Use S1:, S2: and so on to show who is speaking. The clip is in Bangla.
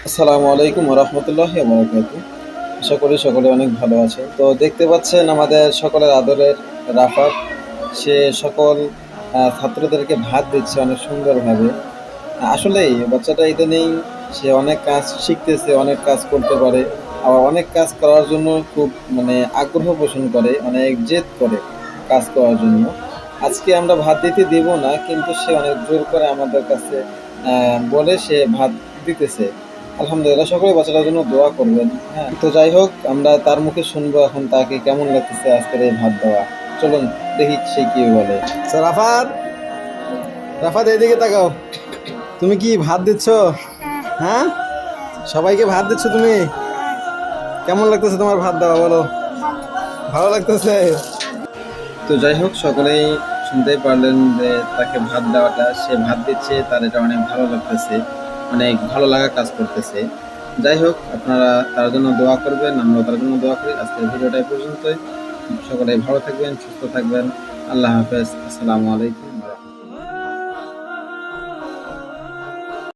S1: আসসালামু আলাইকুম রহমতুল্লাহি বারাকাতু। আশা করি সকলে অনেক ভালো আছে। তো দেখতে পাচ্ছেন আমাদের সকলের আদরের রাফাত, সে সকল ছাত্রদেরকে ভাত দিচ্ছে অনেক সুন্দরভাবে। আসলেই বাচ্চাটা ইদানিং সে অনেক কাজ শিখতেছে, অনেক কাজ করতে পারে। আবার অনেক কাজ করার জন্য খুব আগ্রহ পোষণ করে, অনেক জেদ করে কাজ করার জন্য। আজকে আমরা ভাত দিতে দেব না, কিন্তু সে অনেক জোর করে আমাদের কাছে বলে সে ভাত দিতেছে। আলহামদুলিল্লাহ, সকলে বাচ্চাটার জন্য দোয়া করবেন। হ্যাঁ, তো যাই হোক, আমরা তার মুখে শুনবো এখন তাকে কেমন লাগতেছে আজকের এই ভাত দেওয়া। চলুন দেখি সে কি বলে। রাফাত, রাফাত এইদিকে তাকাও। তুমি কি ভাত দিচ্ছ? হ্যাঁ, সবাইকে ভাত দিচ্ছ তুমি? কেমন লাগতেছে তোমার ভাত দেওয়া, বলো। ভালো লাগতেছে? তো যাই হোক, সকলেই শুনতেই পারলেন যে তাকে ভাত দেওয়াটা, সে ভাত দিচ্ছে, তার এটা অনেক ভালো লাগতেছে, অনেক ভালো লাগা কাজ করতেছে। যাই হোক, আপনারা তার জন্য দোয়া করবেন, আমরাও তার জন্য দোয়া করি। আজকের ভিডিওটা এই পর্যন্তই। সকলে ভালো থাকবেন, সুস্থ থাকবেন। আল্লাহ হাফেজ। আসসালামু আলাইকুম।